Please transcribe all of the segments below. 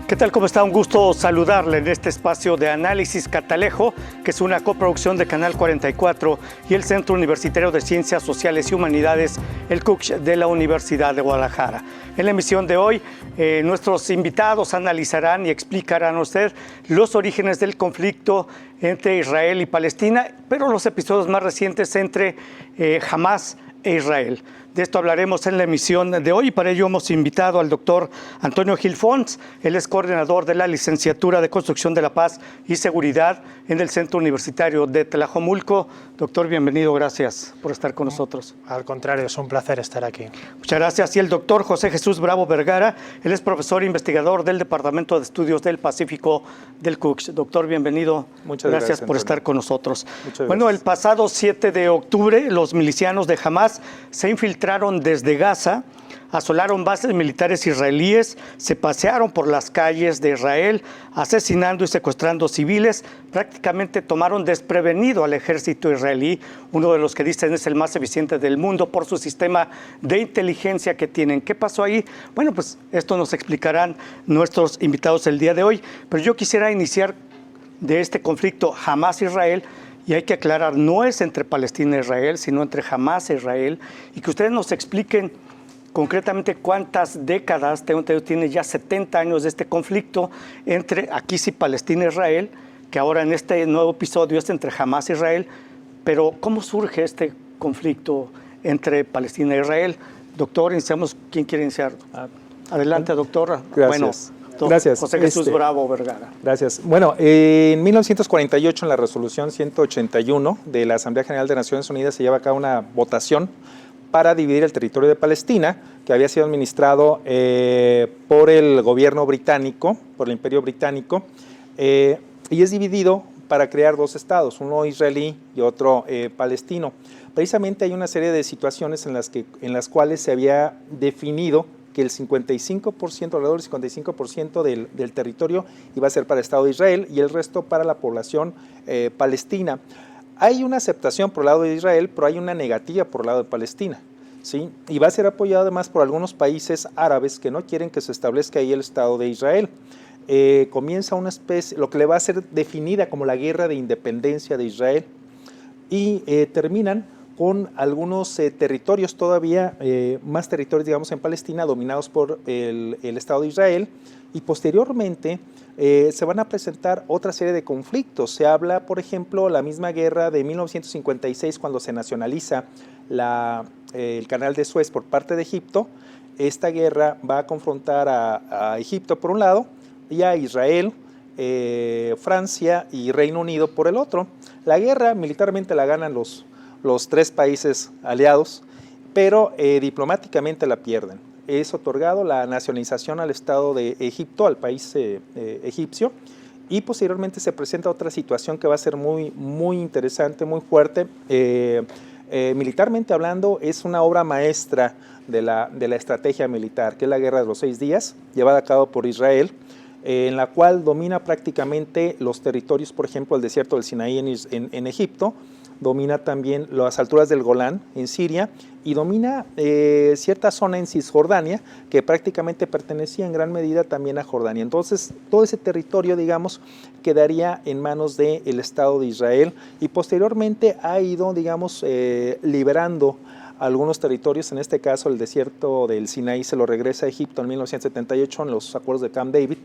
¿Qué tal? ¿Cómo está? Un gusto saludarle en este espacio de Análisis Catalejo, que es una coproducción de Canal 44 y el Centro Universitario de Ciencias Sociales y Humanidades, el CUCH de la Universidad de Guadalajara. En la emisión de hoy, nuestros invitados analizarán y explicarán a usted los orígenes del conflicto entre Israel y Palestina, pero los episodios más recientes entre Hamás e Israel. De esto hablaremos en la emisión de hoy y para ello hemos invitado al doctor Antonio Gil Fons. Él es coordinador de la Licenciatura de Construcción de la Paz y Seguridad en el Centro Universitario de Tlajomulco. Doctor, bienvenido, gracias por estar con nosotros. Al contrario, es un placer estar aquí. Muchas gracias. Y el doctor José Jesús Bravo Vergara, él es profesor e investigador del Departamento de Estudios del Pacífico del CUCH. Doctor, bienvenido. Muchas gracias por estar con nosotros. Bueno, el pasado 7 de octubre, los milicianos de Hamás se infiltraron desde Gaza, asolaron bases militares israelíes, se pasearon por las calles de Israel, asesinando y secuestrando civiles, prácticamente tomaron desprevenido al ejército israelí, uno de los que dicen es el más eficiente del mundo por su sistema de inteligencia que tienen. ¿Qué pasó ahí? Bueno, pues esto nos explicarán nuestros invitados el día de hoy, pero yo quisiera iniciar de este conflicto Hamás-Israel. Y hay que aclarar, no es entre Palestina e Israel, sino entre Hamás e Israel, y que ustedes nos expliquen concretamente cuántas décadas, tiene ya 70 años de este conflicto entre, aquí sí, Palestina e Israel, que ahora en este nuevo episodio es entre Hamás e Israel, pero ¿cómo surge este conflicto entre Palestina e Israel? Doctor, iniciamos, ¿quién quiere iniciar? Adelante, doctora. Gracias. Gracias. José Jesús Bravo Vergara. Gracias. Bueno, en 1948, en la resolución 181 de la Asamblea General de Naciones Unidas, se lleva a cabo una votación para dividir el territorio de Palestina, que había sido administrado por el gobierno británico, por el Imperio Británico, y es dividido para crear dos estados, uno israelí y otro palestino. Precisamente hay una serie de situaciones en las cuales se había definido que el 55%, alrededor del 55% del territorio iba a ser para el Estado de Israel y el resto para la población palestina. Hay una aceptación por el lado de Israel, pero hay una negativa por el lado de Palestina, ¿sí? Y va a ser apoyado además por algunos países árabes que no quieren que se establezca ahí el Estado de Israel. Comienza una especie, lo que le va a ser definida como la guerra de independencia de Israel y terminan con algunos territorios todavía, más territorios, digamos, en Palestina, dominados por el Estado de Israel, y posteriormente se van a presentar otra serie de conflictos. Se habla, por ejemplo, la misma guerra de 1956, cuando se nacionaliza el canal de Suez por parte de Egipto. Esta guerra va a confrontar a Egipto por un lado y a Israel, Francia y Reino Unido por el otro. La guerra militarmente la ganan los tres países aliados, pero diplomáticamente la pierden. Es otorgado la nacionalización al Estado de Egipto, al país egipcio, y posteriormente se presenta otra situación que va a ser muy, muy interesante, muy fuerte. Militarmente hablando, es una obra maestra de la estrategia militar, que es la Guerra de los 6 días, llevada a cabo por Israel, en la cual domina prácticamente los territorios, por ejemplo, el desierto del Sinaí en Egipto, domina también las alturas del Golán en Siria y domina cierta zona en Cisjordania que prácticamente pertenecía en gran medida también a Jordania. Entonces, todo ese territorio, digamos, quedaría en manos del Estado de Israel y posteriormente ha ido, digamos, liberando algunos territorios. En este caso, el desierto del Sinaí se lo regresa a Egipto en 1978 en los acuerdos de Camp David.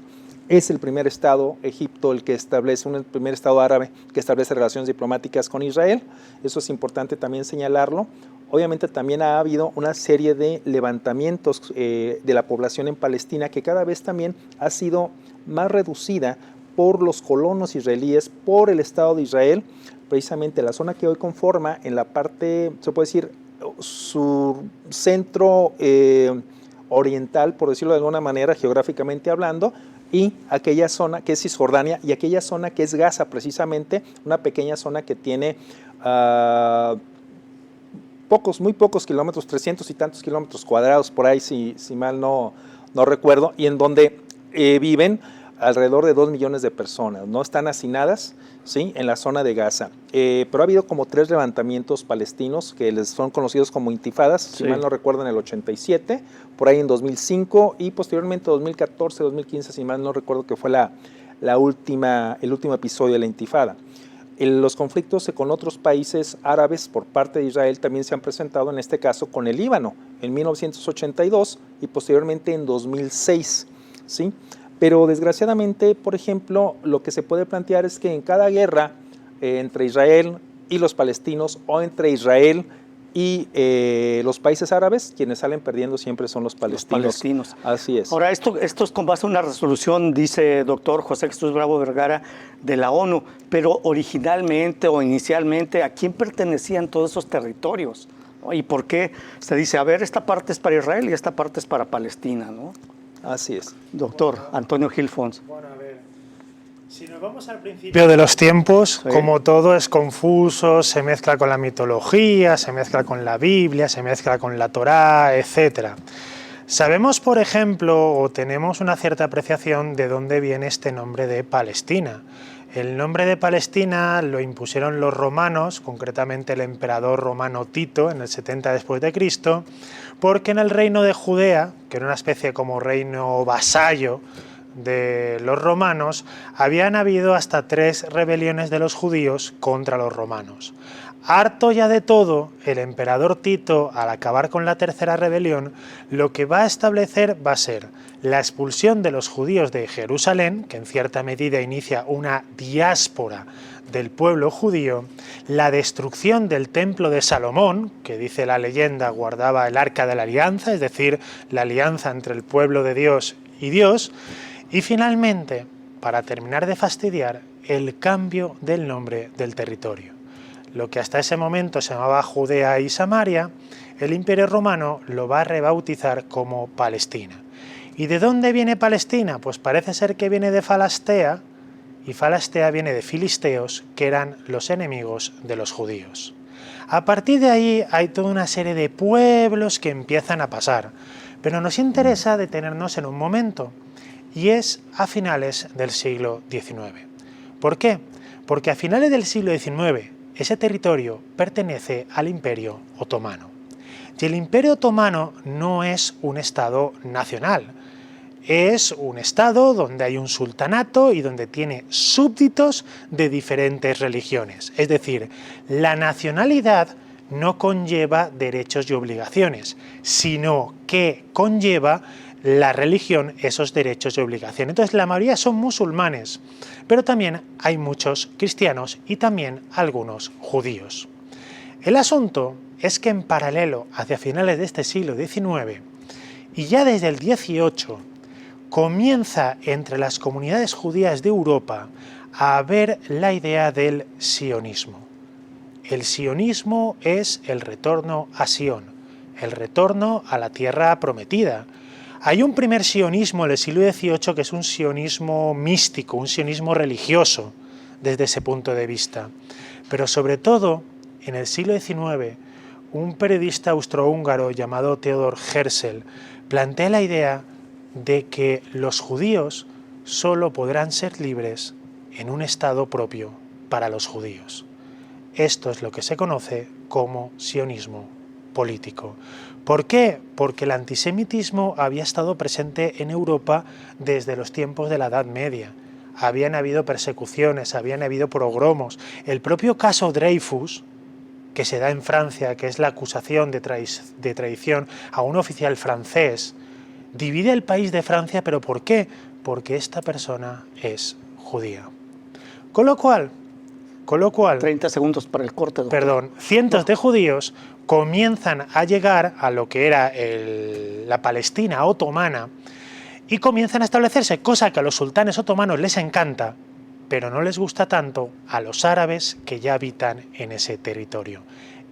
Es el primer estado, Egipto, el que establece, el primer estado árabe que establece relaciones diplomáticas con Israel. Eso es importante también señalarlo. Obviamente también ha habido una serie de levantamientos de la población en Palestina que cada vez también ha sido más reducida por los colonos israelíes, por el Estado de Israel. Precisamente la zona que hoy conforma en la parte, se puede decir, su centro oriental, por decirlo de alguna manera, geográficamente hablando, y aquella zona que es Cisjordania y aquella zona que es Gaza, precisamente, una pequeña zona que tiene muy pocos kilómetros, 300 y tantos kilómetros cuadrados, por ahí si mal no recuerdo, y en donde viven alrededor de 2 millones de personas, no están hacinadas, ¿sí?, en la zona de Gaza. Pero ha habido como 3 levantamientos palestinos que les son conocidos como intifadas, si mal no recuerdo, en el 87, por ahí en 2005 y posteriormente 2014, 2015, si mal no recuerdo, que fue el último episodio de la intifada. Los conflictos con otros países árabes por parte de Israel también se han presentado, en este caso con el Líbano, en 1982 y posteriormente en 2006, ¿sí? Pero desgraciadamente, por ejemplo, lo que se puede plantear es que en cada guerra entre Israel y los palestinos o entre Israel y los países árabes, quienes salen perdiendo siempre son los palestinos. Así es. Ahora, esto es con base en una resolución, dice doctor José Jesús Bravo Vergara, de la ONU, pero originalmente o inicialmente, ¿a quién pertenecían todos esos territorios? ¿No? ¿Y por qué se dice, a ver, esta parte es para Israel y esta parte es para Palestina, ¿no? Así es. Doctor Antonio Gil Fons. Bueno, a ver, si nos vamos al principio de los tiempos, sí, como todo es confuso, se mezcla con la mitología, se mezcla con la Biblia, se mezcla con la Torá, etc. Sabemos, por ejemplo, o tenemos una cierta apreciación de dónde viene este nombre de Palestina. El nombre de Palestina lo impusieron los romanos, concretamente el emperador romano Tito, en el 70 después de Cristo, porque en el reino de Judea, que era una especie como reino vasallo de los romanos, habían habido hasta 3 rebeliones de los judíos contra los romanos. Harto ya de todo, el emperador Tito, al acabar con la 3ª rebelión, lo que va a establecer va a ser la expulsión de los judíos de Jerusalén, que en cierta medida inicia una diáspora del pueblo judío, la destrucción del templo de Salomón, que dice la leyenda guardaba el arca de la alianza, es decir, la alianza entre el pueblo de Dios y Dios, y finalmente, para terminar de fastidiar, el cambio del nombre del territorio. Lo que hasta ese momento se llamaba Judea y Samaria, el Imperio Romano lo va a rebautizar como Palestina. ¿Y de dónde viene Palestina? Pues parece ser que viene de Falastea, y Falastea viene de filisteos, que eran los enemigos de los judíos. A partir de ahí hay toda una serie de pueblos que empiezan a pasar, pero nos interesa detenernos en un momento, y es a finales del siglo XIX. ¿Por qué? Porque a finales del siglo XIX ese territorio pertenece al Imperio Otomano. Y el Imperio Otomano no es un estado nacional, es un estado donde hay un sultanato y donde tiene súbditos de diferentes religiones. Es decir, la nacionalidad no conlleva derechos y obligaciones, sino que conlleva la religión esos derechos y obligaciones. Entonces la mayoría son musulmanes, pero también hay muchos cristianos y también algunos judíos. El asunto es que en paralelo, hacia finales de este siglo XIX, y ya desde el XVIII, comienza entre las comunidades judías de Europa a haber la idea del sionismo. El sionismo es el retorno a Sion, el retorno a la tierra prometida. Hay un primer sionismo en el siglo XVIII que es un sionismo místico, un sionismo religioso desde ese punto de vista. Pero sobre todo, en el siglo XIX, un periodista austrohúngaro llamado Theodor Herzl plantea la idea de que los judíos solo podrán ser libres en un estado propio para los judíos. Esto es lo que se conoce como sionismo político. ¿Por qué? Porque el antisemitismo había estado presente en Europa desde los tiempos de la Edad Media. Habían habido persecuciones, habían habido pogromos. El propio caso Dreyfus, que se da en Francia, que es la acusación de traición a un oficial francés, divide el país de Francia, ¿pero por qué? Porque esta persona es judía. Con lo cual 30 segundos para el corte, doctor. Perdón, cientos de judíos comienzan a llegar a lo que era la Palestina otomana y comienzan a establecerse, cosa que a los sultanes otomanos les encanta, pero no les gusta tanto a los árabes que ya habitan en ese territorio.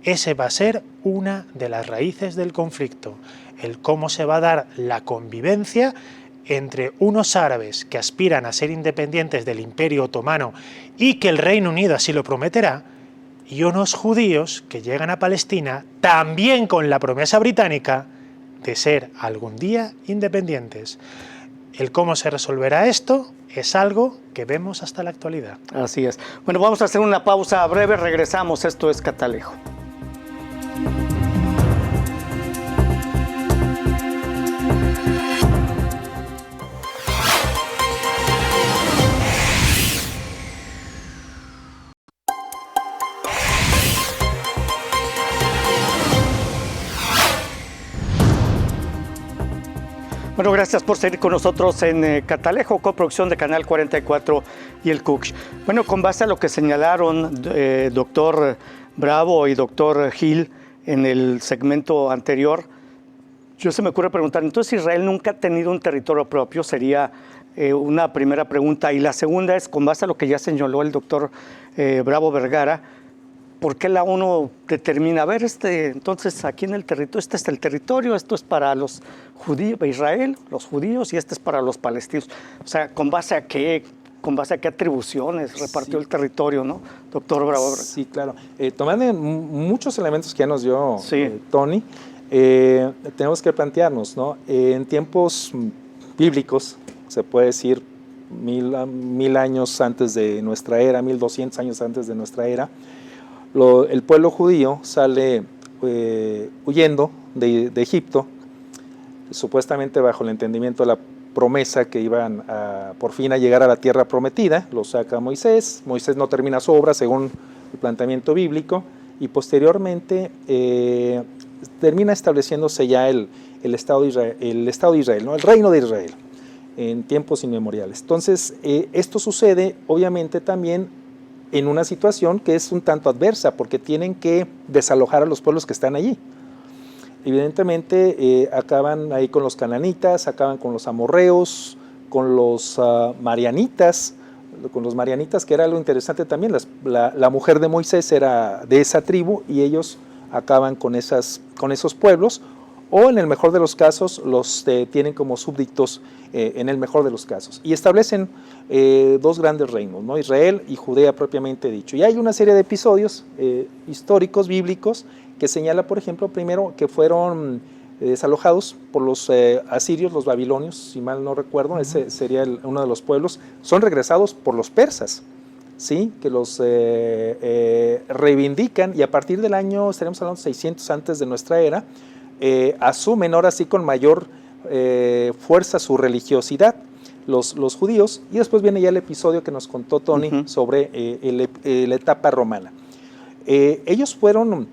Ese va a ser una de las raíces del conflicto, el cómo se va a dar la convivencia entre unos árabes que aspiran a ser independientes del Imperio Otomano y que el Reino Unido así lo prometerá, y unos judíos que llegan a Palestina también con la promesa británica de ser algún día independientes. El cómo se resolverá esto es algo que vemos hasta la actualidad. Así es. Bueno, vamos a hacer una pausa breve, regresamos. Esto es Catalejo. Bueno, gracias por seguir con nosotros en Catalejo, coproducción de Canal 44 y el CUCH. Bueno, con base a lo que señalaron doctor Bravo y doctor Gil en el segmento anterior, yo se me ocurre preguntar, entonces Israel nunca ha tenido un territorio propio, sería una primera pregunta. Y la segunda es, con base a lo que ya señaló el doctor Bravo Vergara, ¿por qué la ONU determina, a ver, entonces aquí en el territorio, este es el territorio, esto es para los judíos, Israel, los judíos, y este es para los palestinos? O sea, ¿con base a qué atribuciones repartió el territorio, no, doctor Bravo? Sí, claro. Tomando muchos elementos que ya nos dio Tony, tenemos que plantearnos, ¿no? En tiempos bíblicos, se puede decir 1000 años antes de nuestra era, 1200 años antes de nuestra era, el pueblo judío sale huyendo de Egipto, supuestamente bajo el entendimiento de la promesa que iban por fin a llegar a la tierra prometida. Lo saca Moisés. Moisés no termina su obra según el planteamiento bíblico, y posteriormente termina estableciéndose ya el Estado de Israel, ¿no? El reino de Israel en tiempos inmemoriales. Entonces, esto sucede obviamente también en una situación que es un tanto adversa, porque tienen que desalojar a los pueblos que están allí. Evidentemente acaban ahí con los cananitas, acaban con los amorreos, con los marianitas, que era algo interesante también. La mujer de Moisés era de esa tribu, y ellos acaban con esos pueblos, o en el mejor de los casos los tienen como súbditos, en el mejor de los casos, y establecen dos grandes reinos, ¿no? Israel y Judea propiamente dicho. Y hay una serie de episodios históricos, bíblicos, que señala, por ejemplo, primero que fueron desalojados por los asirios, los babilonios, si mal no recuerdo. Ese sería uno de los pueblos. Son regresados por los persas, ¿sí? Que los reivindican, y a partir del año, estaremos hablando 600 antes de nuestra era, asumen ahora sí con mayor fuerza su religiosidad, los judíos. Y después viene ya el episodio que nos contó Tony sobre la etapa romana. Ellos fueron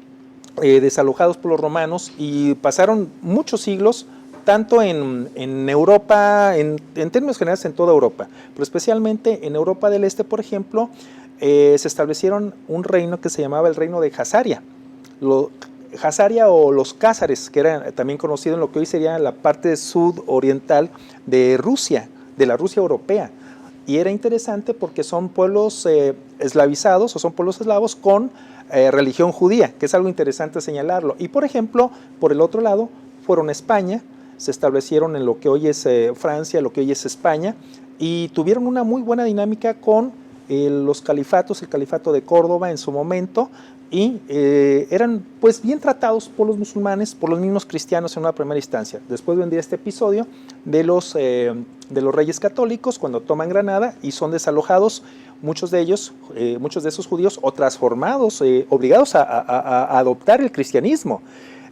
desalojados por los romanos y pasaron muchos siglos, tanto en Europa, en términos generales en toda Europa, pero especialmente en Europa del Este, por ejemplo, se establecieron un reino que se llamaba el reino de Jasaria. Jasaria o los cázares, que era también conocido en lo que hoy sería la parte sudoriental de Rusia, de la Rusia europea. Y era interesante porque son pueblos eslavizados, o son pueblos eslavos con religión judía, que es algo interesante señalarlo. Y por ejemplo, por el otro lado, fueron a España, se establecieron en lo que hoy es Francia, lo que hoy es España, y tuvieron una muy buena dinámica con los califatos, el califato de Córdoba en su momento, y eran pues bien tratados por los musulmanes, por los mismos cristianos en una primera instancia. Después vendría este episodio de los reyes católicos cuando toman Granada y son desalojados, muchos de ellos, muchos de esos judíos, o transformados, obligados a adoptar el cristianismo.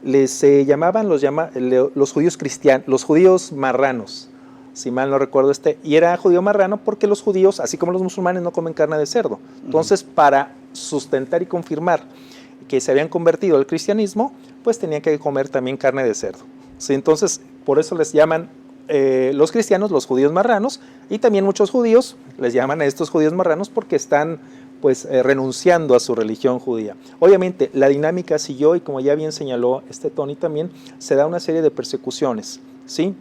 Les llamaban los judíos cristianos, los judíos marranos, si mal no recuerdo y era judío marrano porque los judíos, así como los musulmanes, no comen carne de cerdo. Entonces, para sustentar y confirmar que se habían convertido al cristianismo, pues tenían que comer también carne de cerdo. ¿Sí? Entonces, por eso les llaman los cristianos los judíos marranos, y también muchos judíos les llaman a estos judíos marranos porque están pues renunciando a su religión judía. Obviamente, la dinámica siguió, y como ya bien señaló Tony también, se da una serie de persecuciones, ¿sí?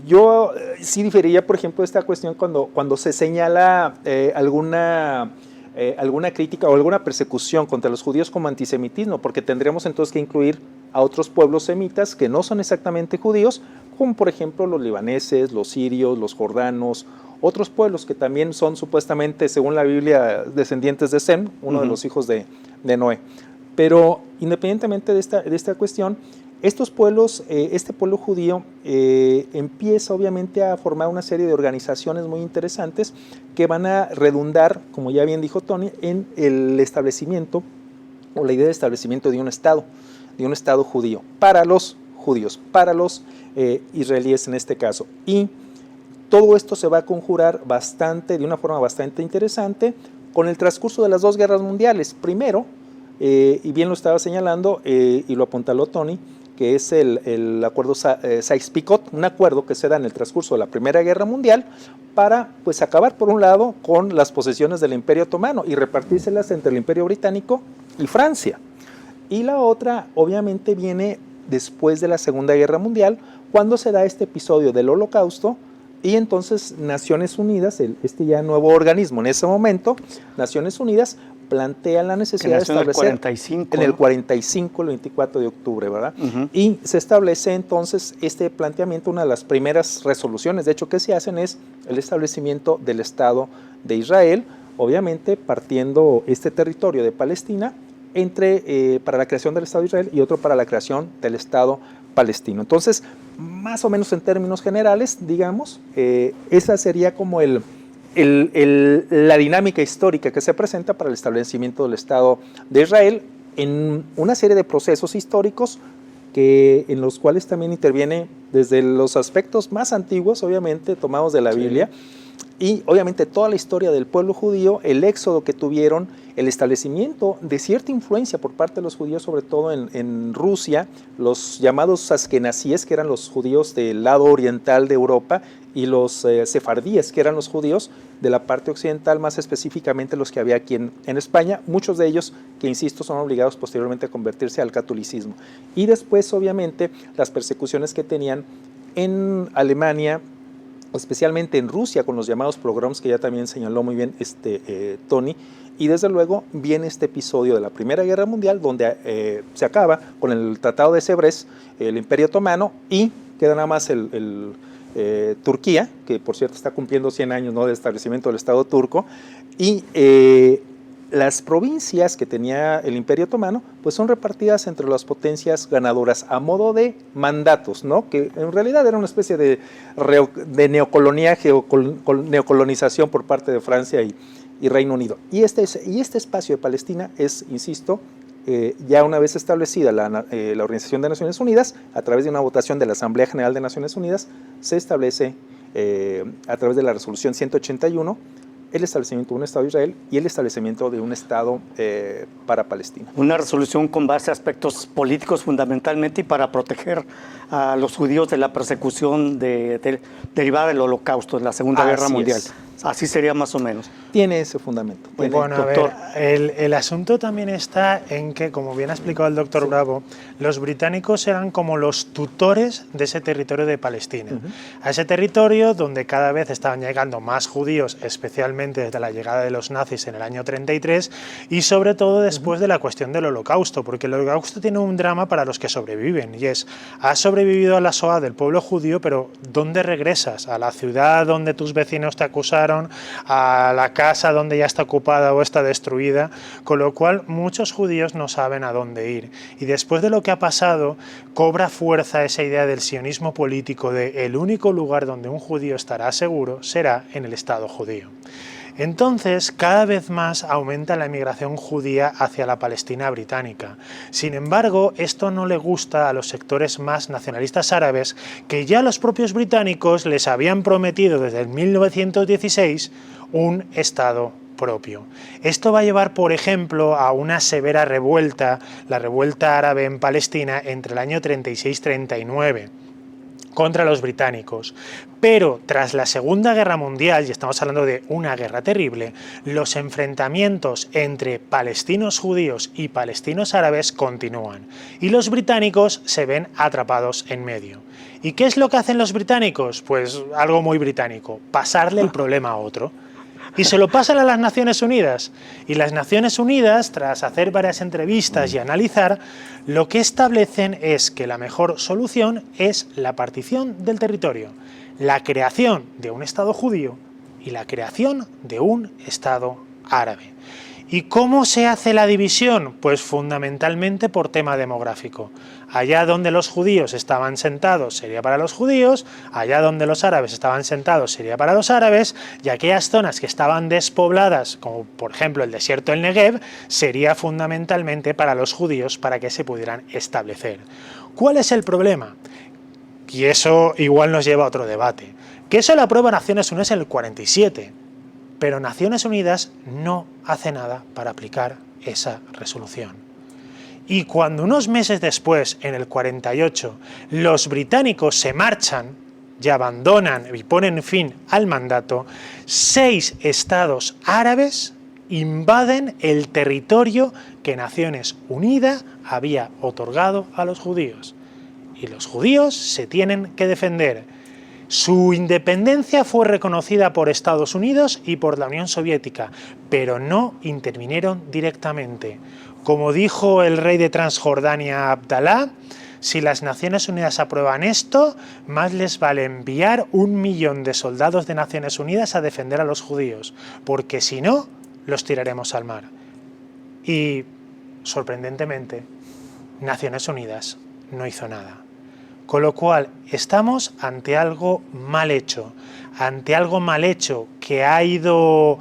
Yo sí diferiría, por ejemplo, de esta cuestión cuando se señala alguna crítica o alguna persecución contra los judíos como antisemitismo, porque tendríamos entonces que incluir a otros pueblos semitas que no son exactamente judíos, como por ejemplo los libaneses, los sirios, los jordanos, otros pueblos que también son supuestamente, según la Biblia, descendientes de Sem, uno de los hijos de Noé. Pero independientemente de esta cuestión, Estos pueblos, este pueblo judío empieza obviamente a formar una serie de organizaciones muy interesantes que van a redundar, como ya bien dijo Tony, en el establecimiento o la idea de establecimiento de un estado judío, para los judíos, para los israelíes en este caso. Y todo esto se va a conjurar de una forma bastante interesante con el transcurso de las dos guerras mundiales. Primero, y bien lo estaba señalando, y lo apuntaló Tony, que es el acuerdo Sykes-Picot, un acuerdo que se da en el transcurso de la Primera Guerra Mundial para pues acabar por un lado con las posesiones del Imperio Otomano y repartírselas entre el Imperio Británico y Francia. Y la otra obviamente viene después de la Segunda Guerra Mundial, cuando se da este episodio del Holocausto, y entonces Naciones Unidas, este ya nuevo organismo en ese momento, Naciones Unidas, plantea la necesidad de establecer en el 45, el 24 de octubre, ¿verdad? Y se establece entonces este planteamiento, una de las primeras resoluciones, de hecho, que se hacen es el establecimiento del Estado de Israel, obviamente partiendo este territorio de Palestina para la creación del Estado de Israel y otro para la creación del Estado palestino. Entonces, más o menos en términos generales, digamos, esa sería como la dinámica histórica que se presenta para el establecimiento del Estado de Israel en una serie de procesos históricos en los cuales también interviene desde los aspectos más antiguos, obviamente, tomados de la Biblia, y obviamente toda la historia del pueblo judío, el éxodo que tuvieron, el establecimiento de cierta influencia por parte de los judíos, sobre todo en Rusia, los llamados askenazíes, que eran los judíos del lado oriental de Europa, y los sefardíes, que eran los judíos de la parte occidental, más específicamente los que había aquí en España, muchos de ellos que, insisto, son obligados posteriormente a convertirse al catolicismo. Y después, obviamente, las persecuciones que tenían en Alemania, especialmente en Rusia, con los llamados pogroms, que ya también señaló muy bien Tony, y desde luego viene este episodio de la Primera Guerra Mundial, donde se acaba con el Tratado de Sèvres, el Imperio Otomano, y queda nada más Turquía, que por cierto está cumpliendo 100 años, ¿no?, de establecimiento del Estado turco, y las provincias que tenía el Imperio Otomano pues son repartidas entre las potencias ganadoras a modo de mandatos, ¿no?, que en realidad era una especie de neocoloniaje o neocolonización por parte de Francia y Reino Unido. Y este espacio de Palestina es, insisto, ya una vez establecida la Organización de Naciones Unidas, a través de una votación de la Asamblea General de Naciones Unidas, se establece a través de la Resolución 181 el establecimiento de un Estado de Israel y el establecimiento de un Estado para Palestina. Una resolución con base a aspectos políticos fundamentalmente y para proteger a los judíos de la persecución derivada del Holocausto, de la Segunda Guerra Mundial. Así sería más o menos. Tiene ese fundamento. Bueno, a ver, el asunto también está en que, como bien ha explicado el doctor Bravo, los británicos eran como los tutores de ese territorio de Palestina. A ese territorio donde cada vez estaban llegando más judíos, especialmente desde la llegada de los nazis en el año 33 y sobre todo después de la cuestión del Holocausto, porque el Holocausto tiene un drama para los que sobreviven y es, has sobrevivido a la Shoah del pueblo judío, pero ¿dónde regresas? ¿A la ciudad donde tus vecinos te acusaron? ¿A la casa donde ya está ocupada o está destruida? Con lo cual muchos judíos no saben a dónde ir. Y después de lo que ha pasado, cobra fuerza esa idea del sionismo político de el único lugar donde un judío estará seguro será en el Estado judío. Entonces, cada vez más aumenta la emigración judía hacia la Palestina británica. Sin embargo, esto no le gusta a los sectores más nacionalistas árabes, que ya los propios británicos les habían prometido desde el 1916 un Estado propio. Esto va a llevar, por ejemplo, a una severa revuelta, la revuelta árabe en Palestina entre el año 36-39. Contra los británicos. Pero tras la Segunda Guerra Mundial, y estamos hablando de una guerra terrible, los enfrentamientos entre palestinos judíos y palestinos árabes continúan. Y los británicos se ven atrapados en medio. ¿Y qué es lo que hacen los británicos? Pues algo muy británico, pasarle el problema a otro. Y se lo pasan a las Naciones Unidas. Y las Naciones Unidas, tras hacer varias entrevistas y analizar, lo que establecen es que la mejor solución es la partición del territorio, la creación de un Estado judío y la creación de un Estado árabe. ¿Y cómo se hace la división? Pues fundamentalmente por tema demográfico. Allá donde los judíos estaban sentados sería para los judíos, allá donde los árabes estaban sentados sería para los árabes, y aquellas zonas que estaban despobladas, como por ejemplo el desierto del Negev, sería fundamentalmente para los judíos para que se pudieran establecer. ¿Cuál es el problema? Y eso igual nos lleva a otro debate. Que eso lo aprueba Naciones Unidas en el 47, pero Naciones Unidas no hace nada para aplicar esa resolución. Y cuando unos meses después, en el 48, los británicos se marchan y abandonan y ponen fin al mandato, 6 estados árabes invaden el territorio que Naciones Unidas había otorgado a los judíos. Y los judíos se tienen que defender. Su independencia fue reconocida por Estados Unidos y por la Unión Soviética, pero no intervinieron directamente. Como dijo el rey de Transjordania, Abdalá, si las Naciones Unidas aprueban esto, más les vale enviar 1 millón de soldados de Naciones Unidas a defender a los judíos, porque si no, los tiraremos al mar. Y, sorprendentemente, Naciones Unidas no hizo nada. Con lo cual, estamos ante algo mal hecho que ha ido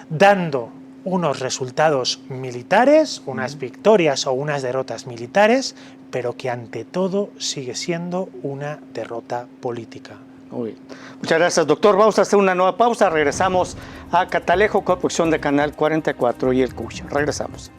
dando unos resultados militares, unas victorias o unas derrotas militares, pero que ante todo sigue siendo una derrota política. Muy bien. Muchas gracias, doctor. Vamos a hacer una nueva pausa. Regresamos a Catalejo, coproducción de Canal 44 y El Cucho. Regresamos.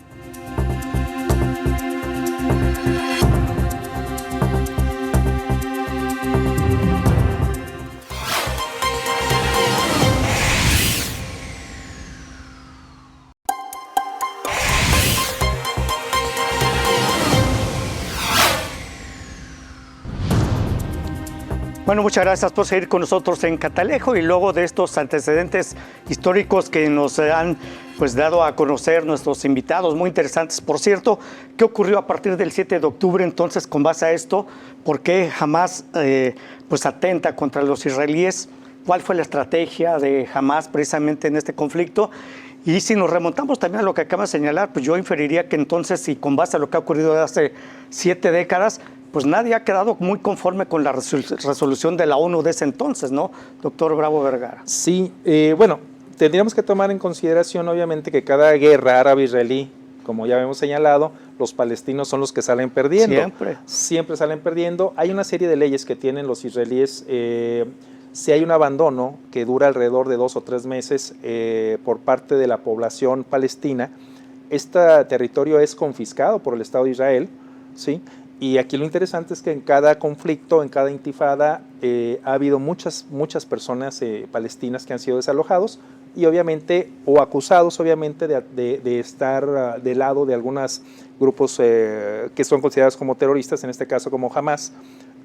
Bueno, muchas gracias por seguir con nosotros en Catalejo, y luego de estos antecedentes históricos que nos han dado a conocer nuestros invitados, muy interesantes. Por cierto, ¿qué ocurrió a partir del 7 de octubre entonces con base a esto? ¿Por qué Hamás atenta contra los israelíes? ¿Cuál fue la estrategia de Hamás precisamente en este conflicto? Y si nos remontamos también a lo que acaba de señalar, pues yo inferiría que entonces, y con base a lo que ha ocurrido de hace 7 décadas, pues nadie ha quedado muy conforme con la resolución de la ONU de ese entonces, ¿no, doctor Bravo Vergara? Sí, bueno, tendríamos que tomar en consideración, obviamente, que cada guerra árabe-israelí, como ya hemos señalado, los palestinos son los que salen perdiendo. Siempre salen perdiendo. Hay una serie de leyes que tienen los israelíes. Si hay un abandono que dura alrededor de 2 o 3 meses por parte de la población palestina, este territorio es confiscado por el Estado de Israel, ¿sí? Y aquí lo interesante es que en cada conflicto, en cada intifada, ha habido muchas personas palestinas que han sido desalojados y obviamente, o acusados obviamente de estar del lado de algunos grupos que son considerados como terroristas, en este caso como Hamás,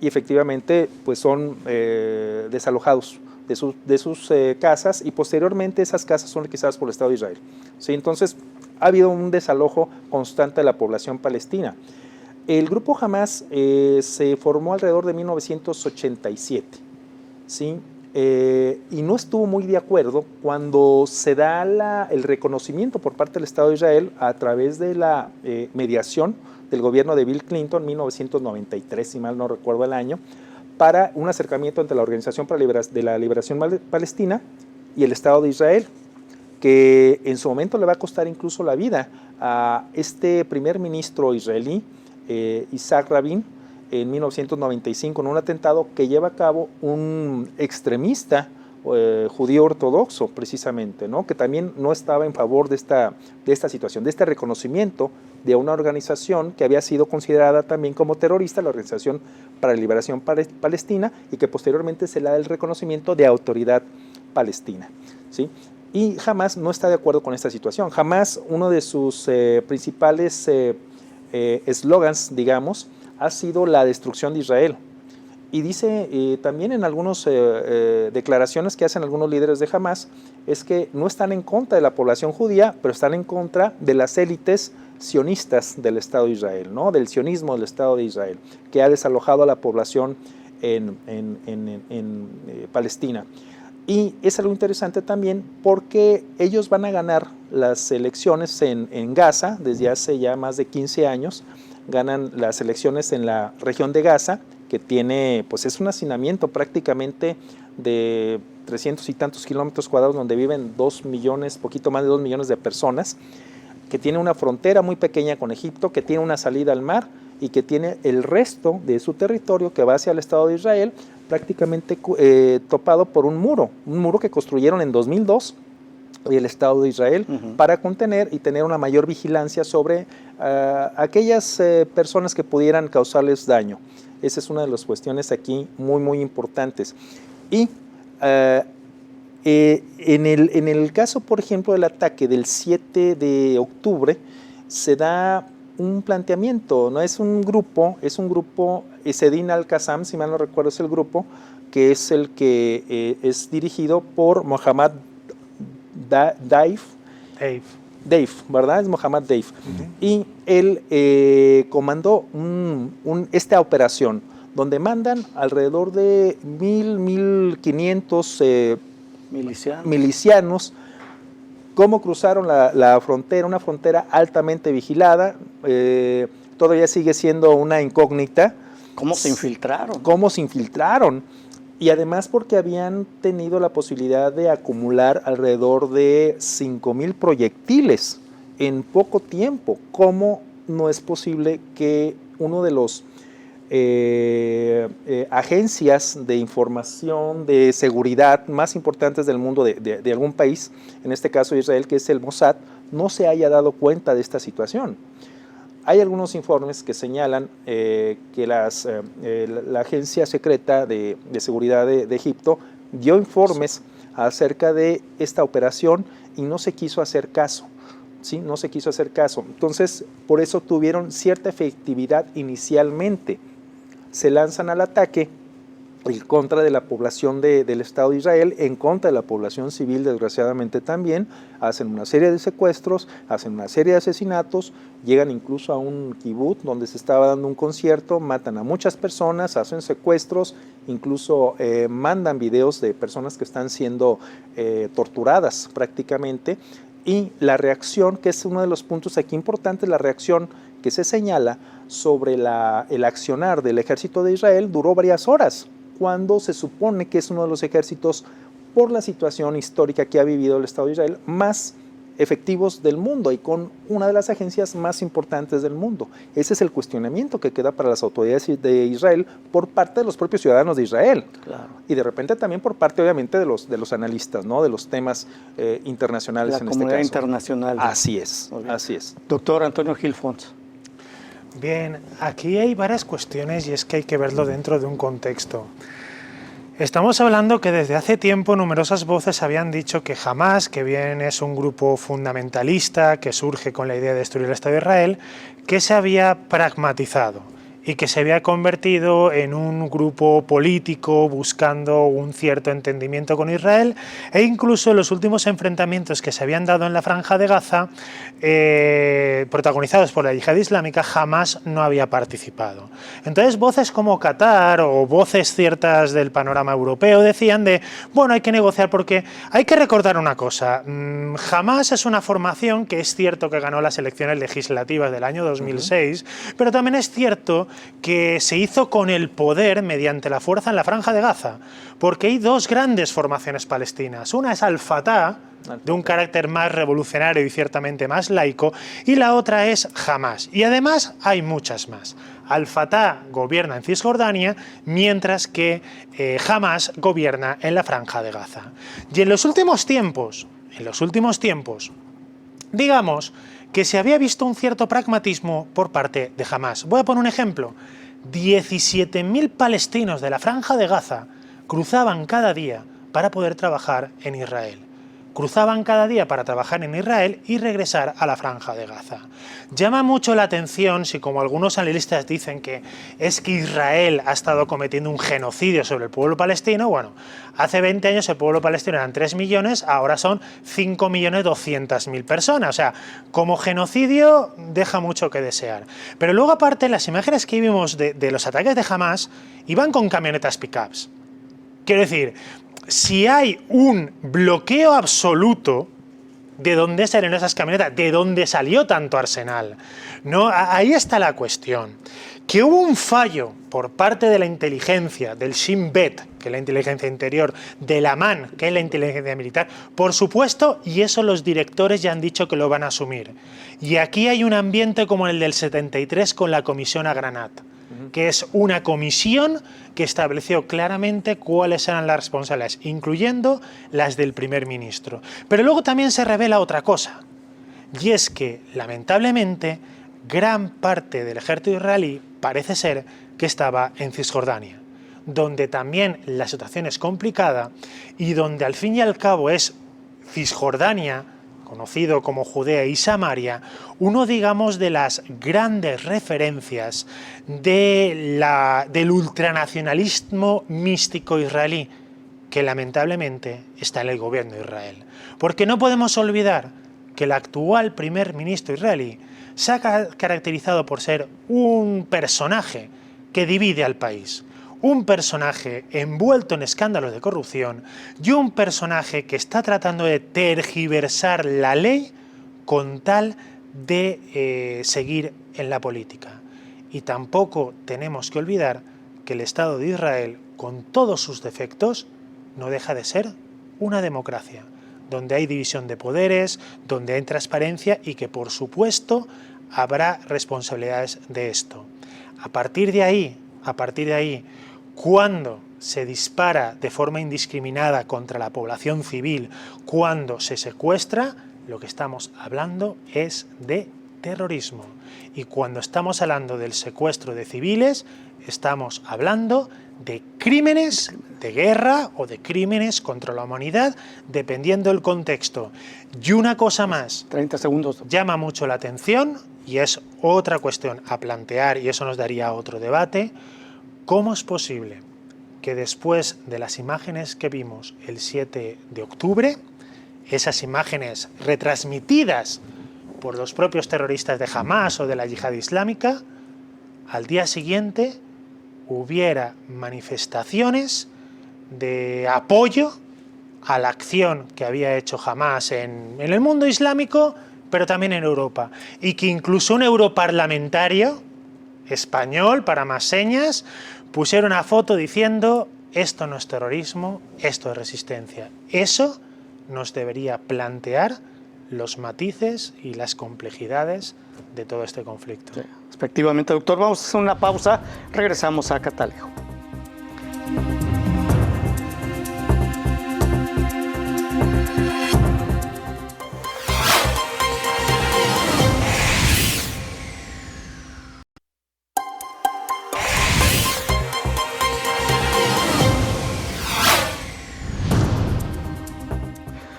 y efectivamente pues son desalojados de sus casas, y posteriormente esas casas son requisadas por el Estado de Israel, ¿sí? Entonces ha habido un desalojo constante de la población palestina. El grupo Hamás se formó alrededor de 1987, ¿sí? Y no estuvo muy de acuerdo cuando se da el reconocimiento por parte del Estado de Israel a través de la mediación del gobierno de Bill Clinton, 1993, si mal no recuerdo el año, para un acercamiento entre la Organización de la Liberación Palestina y el Estado de Israel, que en su momento le va a costar incluso la vida a este primer ministro israelí, Isaac Rabin, en 1995, en un atentado que lleva a cabo un extremista judío ortodoxo, precisamente, ¿no? Que también no estaba en favor de esta situación, de este reconocimiento de una organización que había sido considerada también como terrorista, la Organización para la Liberación Palestina, y que posteriormente se le da el reconocimiento de autoridad palestina, ¿sí? Y Hamás no está de acuerdo con esta situación. Hamás, uno de sus principales eslogans, digamos, ha sido la destrucción de Israel. Y dice también en algunas declaraciones que hacen algunos líderes de Hamás, es que no están en contra de la población judía, pero están en contra de las élites sionistas del Estado de Israel, ¿no? Del sionismo del Estado de Israel, que ha desalojado a la población en Palestina. Y es algo interesante también porque ellos van a ganar las elecciones en Gaza desde hace ya más de 15 años. Ganan las elecciones en la región de Gaza, que tiene, pues es un hacinamiento prácticamente de 300 y tantos kilómetros cuadrados, donde viven 2 millones, poquito más de 2 millones de personas, que tiene una frontera muy pequeña con Egipto, que tiene una salida al mar y que tiene el resto de su territorio que va hacia el Estado de Israel prácticamente topado por un muro que construyeron en 2002 el Estado de Israel para contener y tener una mayor vigilancia sobre aquellas personas que pudieran causarles daño. Esa es una de las cuestiones aquí muy importantes. Y en el caso, por ejemplo, del ataque del 7 de octubre, se da un planteamiento, no es un grupo, Ezedin al-Qassam, si mal no recuerdo es el grupo, que es el que es dirigido por Mohammad Deif, ¿verdad? Es Mohammad Deif. Y él comandó esta operación, donde mandan alrededor de 1.500 milicianos. ¿Cómo cruzaron la frontera? Una frontera altamente vigilada, todavía sigue siendo una incógnita. ¿Cómo se infiltraron? ¿Cómo se infiltraron? Y además porque habían tenido la posibilidad de acumular alrededor de 5,000 proyectiles en poco tiempo. ¿Cómo no es posible que uno de los agencias de información de seguridad más importantes del mundo de algún país, en este caso Israel, que es el Mossad, no se haya dado cuenta de esta situación? Hay algunos informes que señalan que la agencia secreta de seguridad de Egipto dio informes acerca de esta operación y no se quiso hacer caso. ¿Sí? No se quiso hacer caso. Entonces, por eso tuvieron cierta efectividad inicialmente. Se lanzan al ataque en contra de la población del Estado de Israel, en contra de la población civil, desgraciadamente también. Hacen una serie de secuestros, hacen una serie de asesinatos, llegan incluso a un kibutz donde se estaba dando un concierto, matan a muchas personas, hacen secuestros, incluso mandan videos de personas que están siendo torturadas prácticamente. Y la reacción, que es uno de los puntos aquí importantes, la reacción que se señala sobre el accionar del ejército de Israel duró varias horas, cuando se supone que es uno de los ejércitos, por la situación histórica que ha vivido el Estado de Israel, más efectivos del mundo y con una de las agencias más importantes del mundo. Ese es el cuestionamiento que queda para las autoridades de Israel por parte de los propios ciudadanos de Israel. Claro. Y de repente también por parte, obviamente, de los analistas, ¿no? De los temas internacionales en este caso. La comunidad internacional. Así es, así es. Doctor Antonio Gil Fons. Bien, aquí hay varias cuestiones y es que hay que verlo dentro de un contexto. Estamos hablando que desde hace tiempo numerosas voces habían dicho que Hamás, que bien es un grupo fundamentalista que surge con la idea de destruir el Estado de Israel, que se había pragmatizado y que se había convertido en un grupo político buscando un cierto entendimiento con Israel, e incluso en los últimos enfrentamientos que se habían dado en la Franja de Gaza, protagonizados por la yihad islámica, jamás no había participado. Entonces voces como Qatar o voces ciertas del panorama europeo decían bueno, hay que negociar porque hay que recordar una cosa, Hamás es una formación que es cierto que ganó las elecciones legislativas del año 2006, pero también es cierto que se hizo con el poder mediante la fuerza en la Franja de Gaza, porque hay dos grandes formaciones palestinas. Una es Al-Fatah, de un carácter más revolucionario y ciertamente más laico, y la otra es Hamás. Y además hay muchas más. Al-Fatah gobierna en Cisjordania, mientras que Hamás gobierna en la Franja de Gaza. Y en los últimos tiempos, digamos que se había visto un cierto pragmatismo por parte de Hamás. Voy a poner un ejemplo. 17.000 palestinos de la Franja de Gaza cruzaban cada día para poder trabajar en Israel. Cruzaban cada día para trabajar en Israel y regresar a la Franja de Gaza. Llama mucho la atención si, como algunos analistas dicen, que es que Israel ha estado cometiendo un genocidio sobre el pueblo palestino. Bueno, hace 20 años el pueblo palestino eran 3 millones, ahora son 5.200.000 personas. O sea, como genocidio deja mucho que desear. Pero luego, aparte, las imágenes que vimos de los ataques de Hamás iban con camionetas pick-ups. Quiero decir, si hay un bloqueo absoluto, ¿de dónde salen esas camionetas? ¿De dónde salió tanto arsenal? ¿No? Ahí está la cuestión. Que hubo un fallo por parte de la inteligencia, del Shin Bet, que es la inteligencia interior, de la MAN, que es la inteligencia militar, por supuesto, y eso los directores ya han dicho que lo van a asumir. Y aquí hay un ambiente como el del 73 con la Comisión Agranat, que es una comisión que estableció claramente cuáles eran las responsabilidades, incluyendo las del primer ministro. Pero luego también se revela otra cosa, y es que, lamentablemente, gran parte del ejército israelí parece ser que estaba en Cisjordania, donde también la situación es complicada y donde al fin y al cabo es Cisjordania, conocido como Judea y Samaria, uno, digamos, de las grandes referencias del ultranacionalismo místico israelí, que lamentablemente está en el gobierno de Israel. Porque no podemos olvidar que el actual primer ministro israelí se ha caracterizado por ser un personaje que divide al país, un personaje envuelto en escándalos de corrupción y un personaje que está tratando de tergiversar la ley con tal de seguir en la política. Y tampoco tenemos que olvidar que el Estado de Israel, con todos sus defectos, no deja de ser una democracia, donde hay división de poderes, donde hay transparencia y que, por supuesto, habrá responsabilidades de esto. A partir de ahí, cuando se dispara de forma indiscriminada contra la población civil, cuando se secuestra, lo que estamos hablando es de terrorismo. Y cuando estamos hablando del secuestro de civiles, estamos hablando de crímenes de guerra o de crímenes contra la humanidad, dependiendo del contexto. Y una cosa más, 30 segundos. Llama mucho la atención, y es otra cuestión a plantear, y eso nos daría otro debate. ¿Cómo es posible que después de las imágenes que vimos el 7 de octubre, esas imágenes retransmitidas por los propios terroristas de Hamás o de la Yihad Islámica, al día siguiente hubiera manifestaciones de apoyo a la acción que había hecho Hamás en el mundo islámico, pero también en Europa, y que incluso un europarlamentario español, para más señas, pusiera una foto diciendo: esto no es terrorismo, esto es resistencia? Eso nos debería plantear los matices y las complejidades de todo este conflicto. Sí, efectivamente, doctor. Vamos a hacer una pausa, regresamos a Catalejo.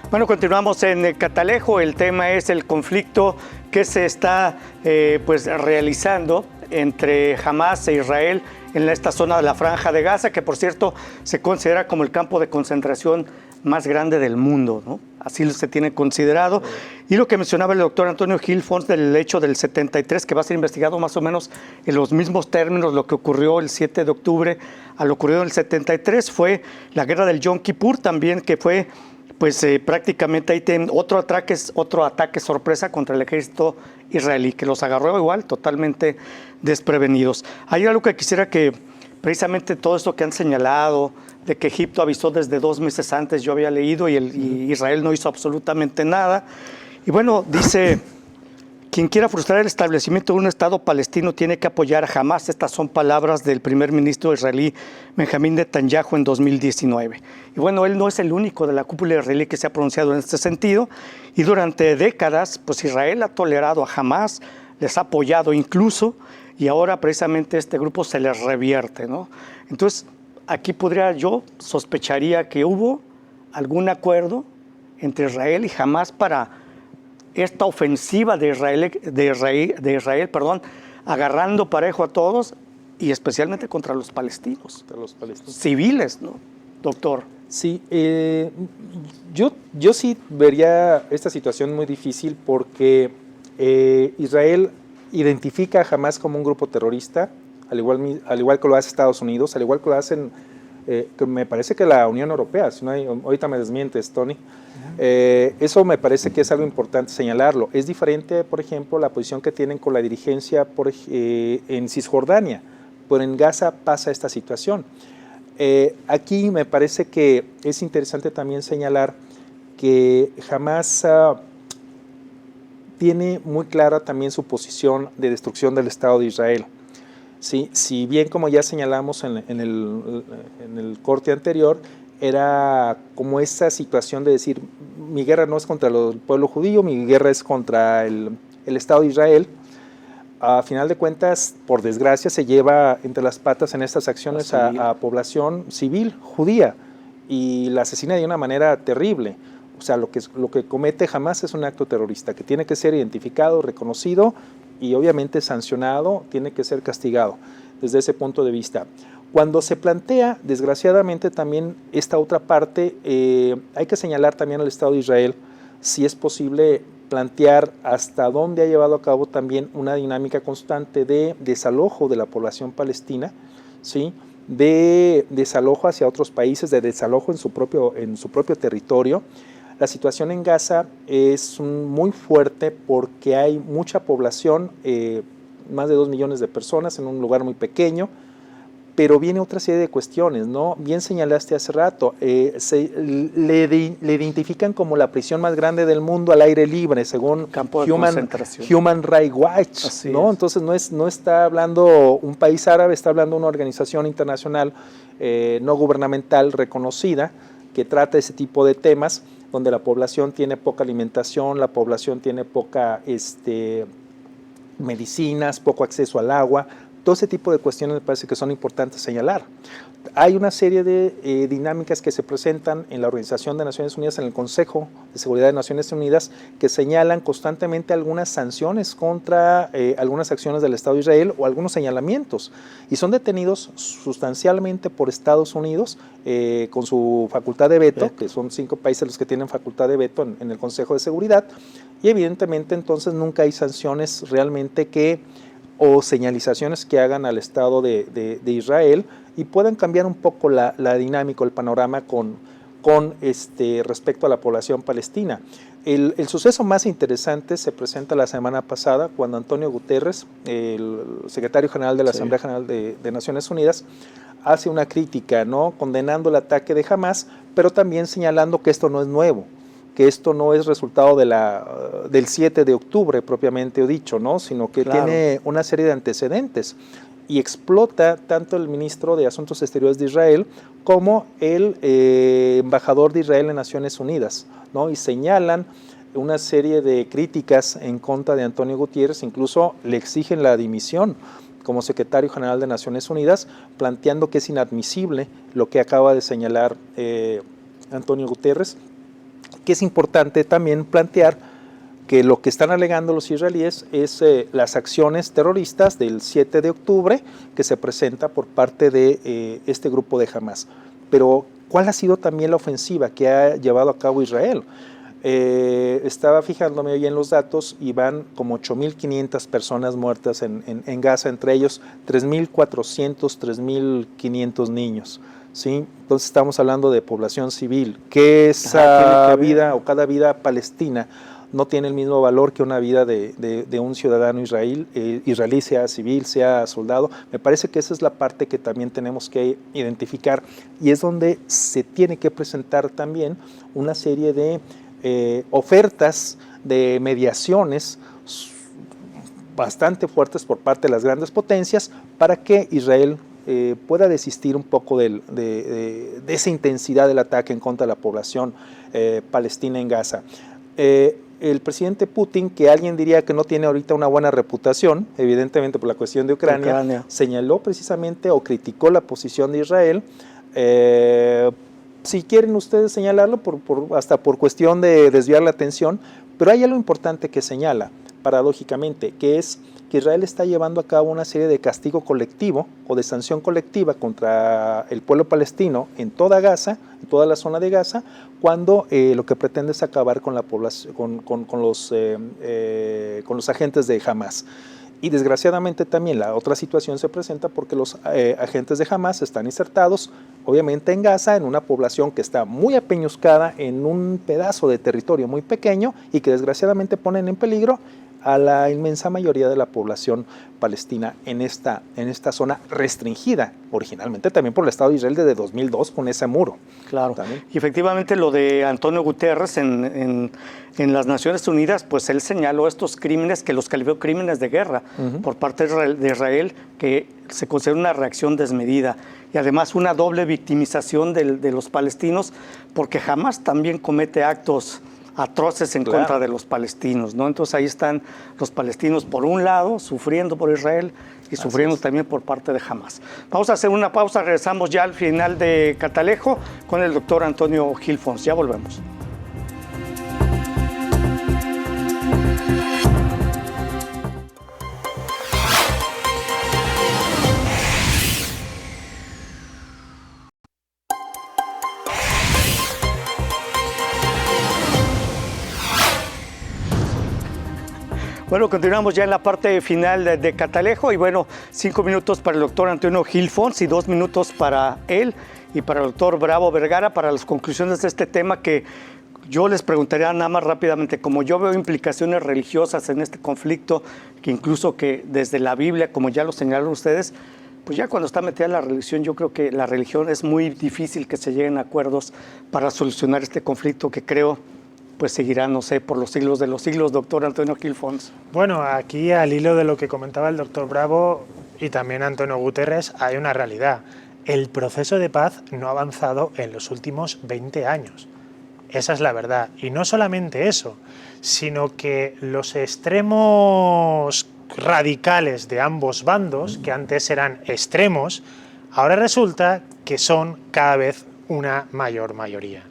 Bueno, continuamos en Catalejo. El tema es el conflicto que se está realizando entre Hamás e Israel en esta zona de la Franja de Gaza, que por cierto se considera como el campo de concentración más grande del mundo, ¿no? Así se tiene considerado. Y lo que mencionaba el doctor Antonio Gil Fons del hecho del 73, que va a ser investigado más o menos en los mismos términos, lo que ocurrió el 7 de octubre a lo ocurrido en el 73, fue la guerra del Yom Kippur también, que fue prácticamente ahí otro ataque sorpresa contra el ejército israelí, que los agarró igual totalmente desprevenidos. Hay algo que quisiera que precisamente todo esto que han señalado, de que Egipto avisó desde 2 meses antes, yo había leído, y Israel no hizo absolutamente nada. Y bueno, dice: quien quiera frustrar el establecimiento de un Estado palestino tiene que apoyar a Hamás. Estas son palabras del primer ministro israelí Benjamín Netanyahu en 2019. Y bueno, él no es el único de la cúpula israelí que se ha pronunciado en este sentido. Y durante décadas, pues Israel ha tolerado a Hamás, les ha apoyado incluso, y ahora precisamente este grupo se les revierte, ¿no? Entonces, aquí sospecharía que hubo algún acuerdo entre Israel y Hamás para esta ofensiva de Israel, agarrando parejo a todos y especialmente contra los palestinos. Civiles, ¿no, doctor? Sí, yo sí vería esta situación muy difícil porque Israel identifica a Hamás como un grupo terrorista, al igual que lo hace Estados Unidos, al igual que lo hacen que me parece que la Unión Europea, si no hay, ahorita me desmientes, Tony, eso me parece que es algo importante señalarlo. Es diferente, por ejemplo, la posición que tienen con la dirigencia en Cisjordania, pero en Gaza pasa esta situación. Aquí me parece que es interesante también señalar que Hamás tiene muy clara también su posición de destrucción del Estado de Israel. ¿Sí? Si bien, como ya señalamos en el corte anterior, era como esa situación de decir, mi guerra no es contra el pueblo judío, mi guerra es contra el Estado de Israel. A final de cuentas, por desgracia, se lleva entre las patas en estas acciones a población civil judía y la asesina de una manera terrible. O sea, lo que comete Hamás es un acto terrorista que tiene que ser identificado, reconocido y obviamente sancionado, tiene que ser castigado desde ese punto de vista. Cuando se plantea, desgraciadamente, también esta otra parte, hay que señalar también al Estado de Israel si es posible plantear hasta dónde ha llevado a cabo también una dinámica constante de desalojo de la población palestina, ¿sí? De desalojo hacia otros países, de desalojo en su propio territorio. La situación en Gaza es muy fuerte porque hay mucha población, más de 2 millones de personas en un lugar muy pequeño, pero viene otra serie de cuestiones, ¿no? Bien señalaste hace rato, le identifican como la prisión más grande del mundo al aire libre, según Human Rights Watch, ¿no? Entonces no está hablando un país árabe, está hablando una organización internacional no gubernamental reconocida que trata ese tipo de temas, donde la población tiene poca alimentación, la población tiene poca medicinas, poco acceso al agua. Todo ese tipo de cuestiones me parece que son importantes señalar. Hay una serie de dinámicas que se presentan en la Organización de Naciones Unidas, en el Consejo de Seguridad de Naciones Unidas, que señalan constantemente algunas sanciones contra algunas acciones del Estado de Israel o algunos señalamientos. Y son detenidos sustancialmente por Estados Unidos con su facultad de veto, que son 5 países los que tienen facultad de veto en el Consejo de Seguridad. Y evidentemente entonces nunca hay sanciones realmente o señalizaciones que hagan al Estado de Israel y puedan cambiar un poco la dinámica, el panorama con respecto a la población palestina. El suceso más interesante se presenta la semana pasada cuando Antonio Guterres, el secretario general de la Asamblea General de Naciones Unidas, hace una crítica, ¿no? Condenando el ataque de Hamás, pero también señalando que esto no es nuevo, que esto no es resultado del 7 de octubre propiamente dicho, ¿no? Sino que tiene una serie de antecedentes y explota tanto el ministro de Asuntos Exteriores de Israel como el embajador de Israel en Naciones Unidas, ¿no? Y señalan una serie de críticas en contra de Antonio Gutiérrez, incluso le exigen la dimisión como secretario general de Naciones Unidas, planteando que es inadmisible lo que acaba de señalar Antonio Guterres, que es importante también plantear que lo que están alegando los israelíes es las acciones terroristas del 7 de octubre que se presenta por parte de este grupo de Hamás. Pero, ¿cuál ha sido también la ofensiva que ha llevado a cabo Israel? Estaba fijándome bien los datos y van como 8.500 personas muertas en Gaza, entre ellos 3.400, 3.500 niños. ¿Sí? Entonces estamos hablando de población civil, que esa vida o cada vida palestina no tiene el mismo valor que una vida de un ciudadano israelí, sea civil, sea soldado. Me parece que esa es la parte que también tenemos que identificar y es donde se tiene que presentar también una serie de ofertas de mediaciones bastante fuertes por parte de las grandes potencias para que Israel pueda desistir un poco de esa intensidad del ataque en contra de la población palestina en Gaza. El presidente Putin, que alguien diría que no tiene ahorita una buena reputación, evidentemente por la cuestión de Ucrania, señaló precisamente o criticó la posición de Israel. Si quieren ustedes señalarlo, hasta por cuestión de desviar la atención, pero hay algo importante que señala, paradójicamente, que es que Israel está llevando a cabo una serie de castigo colectivo o de sanción colectiva contra el pueblo palestino en toda Gaza, en toda la zona de Gaza, cuando lo que pretende es acabar con la población, con los agentes de Hamás. Y desgraciadamente también la otra situación se presenta porque los agentes de Hamás están insertados obviamente en Gaza, en una población que está muy apeñuscada en un pedazo de territorio muy pequeño y que desgraciadamente ponen en peligro a la inmensa mayoría de la población palestina en esta zona restringida, originalmente también por el Estado de Israel desde 2002 con ese muro. Claro, También. y efectivamente lo de Antonio Guterres en las Naciones Unidas, pues él señaló estos crímenes, que los calificó crímenes de guerra por parte de Israel, que se considera una reacción desmedida y además una doble victimización de los palestinos, porque jamás también comete actos atroces en contra de los palestinos, ¿no? Entonces ahí están los palestinos por un lado sufriendo por Israel y sufriendo también por parte de Hamas. Vamos a hacer una pausa, regresamos ya al final de Catalejo con el doctor Antonio Gil Fons. Ya volvemos. Bueno, continuamos ya en la parte final de Catalejo y bueno, 5 minutos para el doctor Antonio Gil Fons y 2 minutos para él y para el doctor Bravo Vergara para las conclusiones de este tema que yo les preguntaría nada más rápidamente, como yo veo implicaciones religiosas en este conflicto, que incluso que desde la Biblia, como ya lo señalaron ustedes, pues ya cuando está metida la religión, yo creo que la religión es muy difícil que se lleguen a acuerdos para solucionar este conflicto que creo pues seguirá, no sé, por los siglos de los siglos, doctor Antonio Gil Fons. Bueno, aquí al hilo de lo que comentaba el doctor Bravo y también Antonio Guterres, hay una realidad. El proceso de paz no ha avanzado en los últimos 20 años. Esa es la verdad. Y no solamente eso, sino que los extremos radicales de ambos bandos, que antes eran extremos, ahora resulta que son cada vez una mayor mayoría.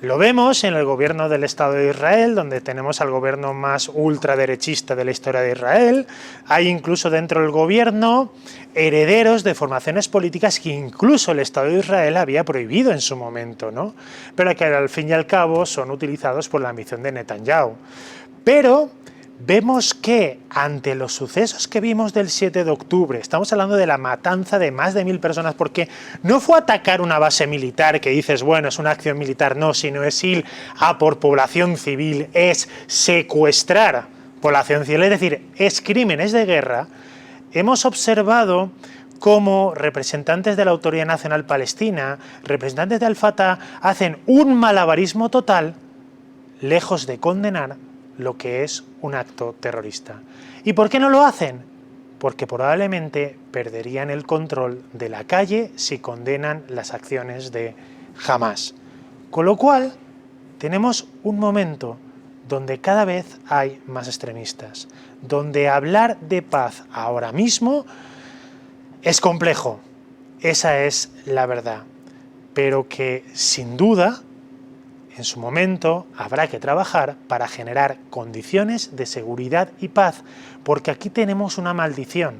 Lo vemos en el gobierno del Estado de Israel, donde tenemos al gobierno más ultraderechista de la historia de Israel. Hay incluso dentro del gobierno herederos de formaciones políticas que incluso el Estado de Israel había prohibido en su momento, ¿no? Pero que al fin y al cabo son utilizados por la ambición de Netanyahu. Pero vemos que ante los sucesos que vimos del 7 de octubre, estamos hablando de la matanza de más de 1000 personas, porque no fue atacar una base militar que dices, bueno, es una acción militar, no, sino es ir a por población civil, es secuestrar población civil, es decir, es crímenes de guerra. Hemos observado cómo representantes de la Autoridad Nacional Palestina, representantes de Al-Fatah, hacen un malabarismo total, lejos de condenar lo que es un acto terrorista. ¿Y por qué no lo hacen? Porque probablemente perderían el control de la calle si condenan las acciones de Hamas. Con lo cual, tenemos un momento donde cada vez hay más extremistas, donde hablar de paz ahora mismo es complejo. Esa es la verdad. Pero que, sin duda, en su momento habrá que trabajar para generar condiciones de seguridad y paz, porque aquí tenemos una maldición,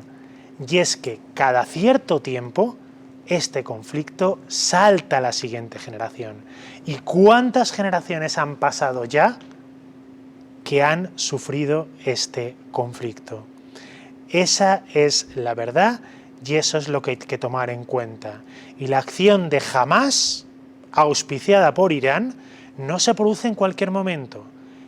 y es que cada cierto tiempo este conflicto salta a la siguiente generación. ¿Y cuántas generaciones han pasado ya que han sufrido este conflicto? Esa es la verdad y eso es lo que hay que tomar en cuenta. Y la acción de Hamas, auspiciada por Irán, no se produce en cualquier momento,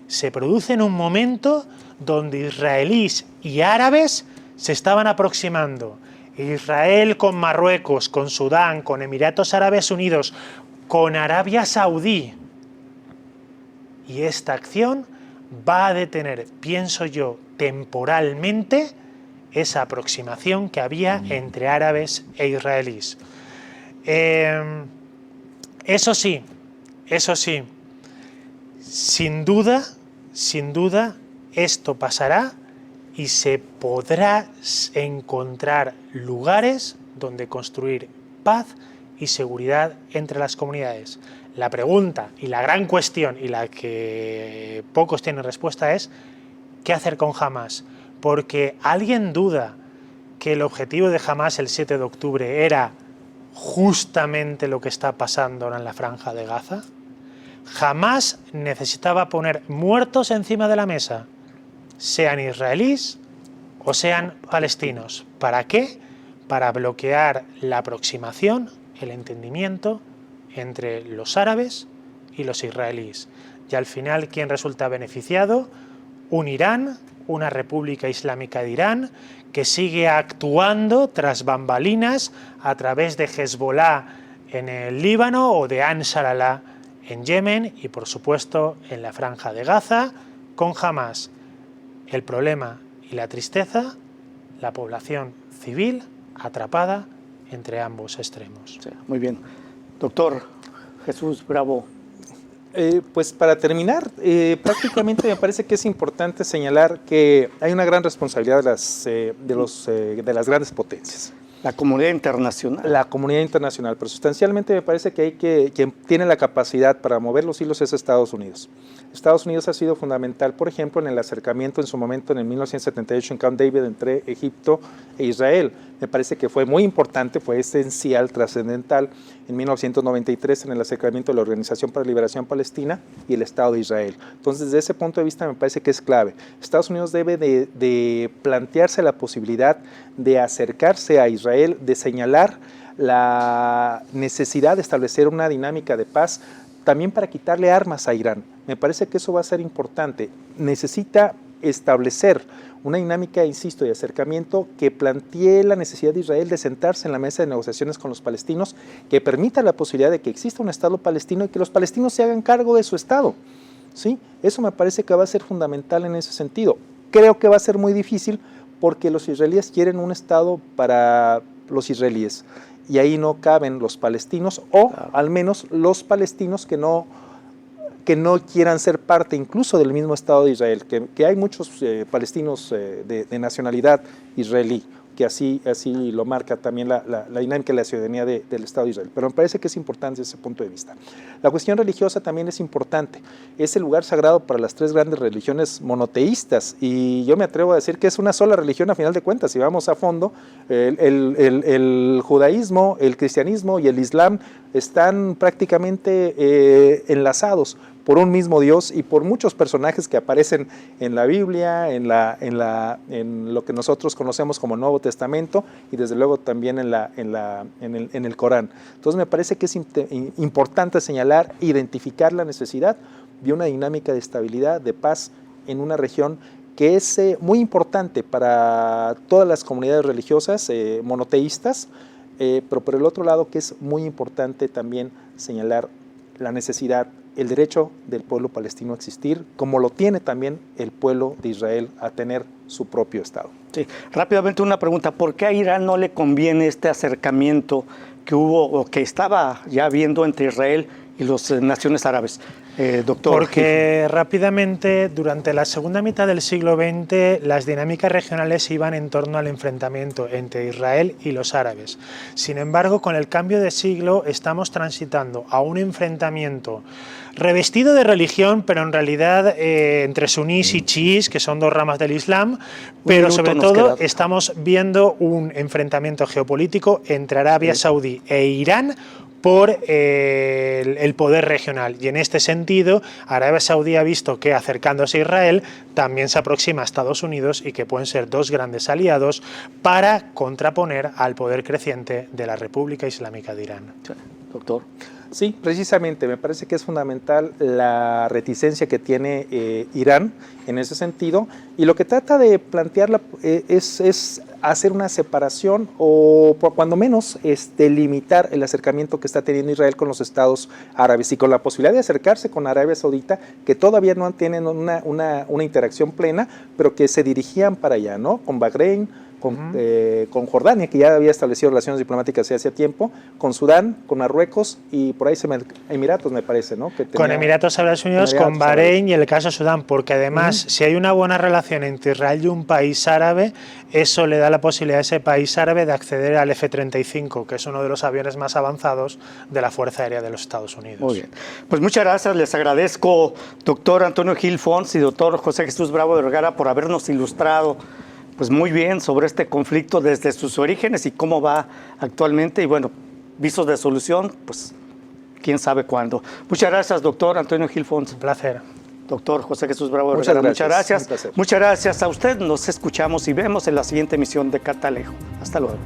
se produce en un momento donde israelíes y árabes se estaban aproximando. Israel con Marruecos, con Sudán, con Emiratos Árabes Unidos, con Arabia Saudí. Y esta acción va a detener, pienso yo, temporalmente esa aproximación que había entre árabes e israelíes. Eso sí, sin duda, esto pasará y se podrá encontrar lugares donde construir paz y seguridad entre las comunidades. La pregunta y la gran cuestión y la que pocos tienen respuesta es ¿qué hacer con Hamas? Porque ¿alguien duda que el objetivo de Hamas el 7 de octubre era justamente lo que está pasando ahora en la Franja de Gaza? Jamás necesitaba poner muertos encima de la mesa, sean israelíes o sean palestinos. ¿Para qué? Para bloquear la aproximación el entendimiento entre los árabes y los israelíes. Y al final, ¿quién resulta beneficiado? Un Irán, una República Islámica de Irán, que sigue actuando tras bambalinas a través de Hezbollah en el Líbano o de Ansar Allah en Yemen y, por supuesto, en la Franja de Gaza, con Hamás. El problema y la tristeza, la población civil atrapada entre ambos extremos. Sí, muy bien. Doctor Jesús Bravo. Pues para terminar, prácticamente me parece que es importante señalar que hay una gran responsabilidad de las grandes potencias. La comunidad internacional. La comunidad internacional, pero sustancialmente me parece que quien tiene la capacidad para mover los hilos es Estados Unidos. Estados Unidos ha sido fundamental, por ejemplo, en el acercamiento en su momento en el 1978 en Camp David entre Egipto e Israel. Me parece que fue muy importante, fue esencial, trascendental en 1993 en el acercamiento de la Organización para la Liberación Palestina y el Estado de Israel. Entonces, desde ese punto de vista me parece que es clave. Estados Unidos debe de plantearse la posibilidad de acercarse a Israel, de señalar la necesidad de establecer una dinámica de paz, también para quitarle armas a Irán. Me parece que eso va a ser importante. Necesita establecer una dinámica, insisto, de acercamiento que plantee la necesidad de Israel de sentarse en la mesa de negociaciones con los palestinos, que permita la posibilidad de que exista un Estado palestino y que los palestinos se hagan cargo de su Estado. ¿Sí? Eso me parece que va a ser fundamental en ese sentido. Creo que va a ser muy difícil porque los israelíes quieren un Estado para los israelíes y ahí no caben los palestinos o al menos los palestinos que no quieran ser parte incluso del mismo Estado de Israel, que hay muchos palestinos de nacionalidad israelí, que así lo marca también la dinámica de la ciudadanía del Estado de Israel. Pero me parece que es importante desde ese punto de vista. La cuestión religiosa también es importante. Es el lugar sagrado para las tres grandes religiones monoteístas y yo me atrevo a decir que es una sola religión a final de cuentas. Si vamos a fondo, el judaísmo, el cristianismo y el islam están prácticamente enlazados por un mismo Dios y por muchos personajes que aparecen en la Biblia, en lo que nosotros conocemos como Nuevo Testamento y desde luego también en el Corán. Entonces me parece que es importante señalar, identificar la necesidad de una dinámica de estabilidad, de paz en una región que es muy importante para todas las comunidades religiosas monoteístas, pero por el otro lado que es muy importante también señalar la necesidad, el derecho del pueblo palestino a existir, como lo tiene también el pueblo de Israel a tener su propio Estado. Sí, rápidamente una pregunta, ¿por qué a Irán no le conviene este acercamiento que hubo o que estaba ya habiendo entre Israel y las naciones árabes? Doctor. Porque rápidamente, durante la segunda mitad del siglo XX, las dinámicas regionales iban en torno al enfrentamiento entre Israel y los árabes. Sin embargo, con el cambio de siglo estamos transitando a un enfrentamiento revestido de religión, pero en realidad entre sunís y chiís, que son dos ramas del Islam, pero sobre todo estamos viendo un enfrentamiento geopolítico entre Arabia Saudí e Irán por el poder regional. Y en este sentido, Arabia Saudí ha visto que acercándose a Israel también se aproxima a Estados Unidos y que pueden ser dos grandes aliados para contraponer al poder creciente de la República Islámica de Irán. Doctor. Sí, precisamente, me parece que es fundamental la reticencia que tiene Irán en ese sentido, y lo que trata de plantearla es hacer una separación o por cuando menos limitar el acercamiento que está teniendo Israel con los estados árabes y con la posibilidad de acercarse con Arabia Saudita, que todavía no tienen una interacción plena, pero que se dirigían para allá, ¿no? Con Bahrein, con Jordania, que ya había establecido relaciones diplomáticas hace tiempo, con Sudán, con Marruecos y por ahí Emiratos, me parece, ¿no? Que con Emiratos Árabes Unidos, con Bahrein y el caso Sudán, porque además, si hay una buena relación entre Israel y un país árabe, eso le da la posibilidad a ese país árabe de acceder al F-35, que es uno de los aviones más avanzados de la Fuerza Aérea de los Estados Unidos. Muy bien. Pues muchas gracias, les agradezco, doctor Antonio Gil Fons y doctor José Jesús Bravo de Vergara, por habernos ilustrado pues muy bien sobre este conflicto desde sus orígenes y cómo va actualmente, y bueno, visos de solución, pues quién sabe cuándo. Muchas gracias, doctor Antonio Gil Fons. Un placer. Doctor José Jesús Bravo de Vergara, muchas gracias. Muchas gracias a usted, nos escuchamos y vemos en la siguiente emisión de Catalejo. Hasta luego.